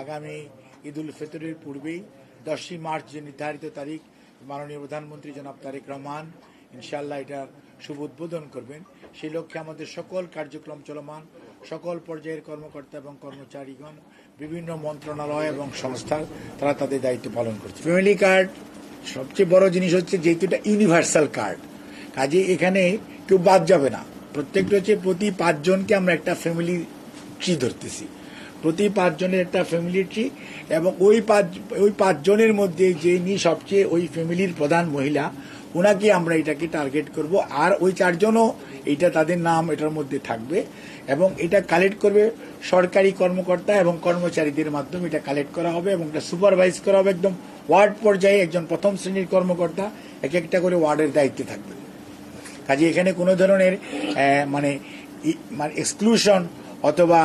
আগামী ঈদ উল ফিতরের পূর্বেই 10ই মার্চ যে নির্ধারিত তারিখ মাননীয় প্রধানমন্ত্রী জনাব তারেক রহমান ইনশাআল্লাহ এটার শুভ উদ্বোধন করবেন। সেই লক্ষ্যে আমাদের সকল কার্যক্রম চলমান, সকল পর্যায়ের কর্মকর্তা এবং কর্মচারীগণ বিভিন্ন মন্ত্রণালয় এবং সংস্থা তারা তাদের দায়িত্ব পালন করছে। ফ্যামিলি কার্ড সবচেয়ে বড় জিনিস হচ্ছে যেহেতু এটা ইউনিভার্সাল কার্ড, কাজে এখানে কেউ বাদ যাবে না। প্রত্যেকটা হচ্ছে প্রতি 5 জনকে আমরা একটা ফ্যামিলি ট্রি ধরতেছি, প্রতি 5 জনের একটা ফ্যামিলি ট্রি, এবং ওই 5 জনের মধ্যে যিনি সবচেয়ে ওই ফ্যামিলির প্রধান মহিলা ওনাকে আমরা এটাকে টার্গেট করব। আর ওই 4 জনও এইটা তাদের নাম এটার মধ্যে থাকবে এবং এটা কালেক্ট করবে সরকারি কর্মকর্তা এবং কর্মচারীদের মাধ্যমে এটা কালেক্ট করা হবে এবং এটা সুপারভাইজ করা হবে একদম ওয়ার্ড পর্যায়ে। একজন প্রথম শ্রেণীর কর্মকর্তা এক একটা করে ওয়ার্ডের দায়িত্বে থাকবে। কাজে এখানে কোনো ধরনের মানে এক্সক্লুশন অথবা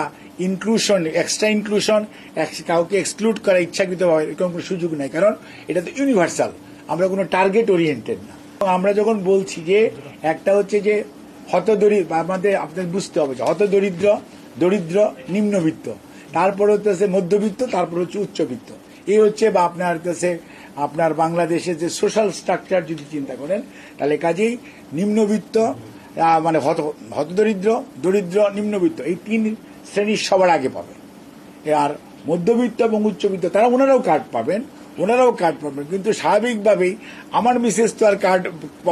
ইনক্লুশন, এক্সট্রা ইনক্লুশন, কাউকে এক্সক্লুড করা ইচ্ছাকৃতভাবে এরকম কোনো সুযোগ নেই, কারণ এটা তো ইউনিভার্সাল, আমরা কোনো টার্গেট ওরিয়েন্টেড না। আমরা যখন বলছি যে একটা হচ্ছে যে হতদরিদ্র, আপনাদের বুঝতে হবে যে হতদরিদ্র, দরিদ্র, নিম্নবিত্ত, তারপর হচ্ছে মধ্যবিত্ত, তারপর হচ্ছে উচ্চবিত্ত। এই হচ্ছে বা আপনার হচ্ছে আপনার বাংলাদেশের যে সোশ্যাল স্ট্রাকচার যদি চিন্তা করেন, তাহলে কাজেই নিম্নবিত্ত মানে হতদরিদ্র, দরিদ্র, নিম্নবিত্ত এই 3 শ্রেণীর সবার আগে পাবে। আর মধ্যবিত্ত এবং উচ্চবিত্ত তারা ওনারাও কার্ড পাবেন, কিন্তু স্বাভাবিকভাবেই আমার মিসেস তো আর কার্ড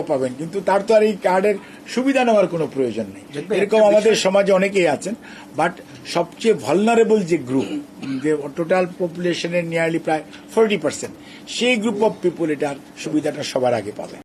পাবেন, কিন্তু তার তো আর এই কার্ডের সুবিধা নেওয়ার কোনো প্রয়োজন নেই। এরকম আমাদের সমাজে অনেকেই আছেন, বাট সবচেয়ে ভালনারেবল যে গ্রুপ, যে টোটাল পপুলেশনের নিয়ারলি প্রায় 40%, সেই গ্রুপ অফ পিপুল এটার সুবিধাটা সবার আগে পাবে।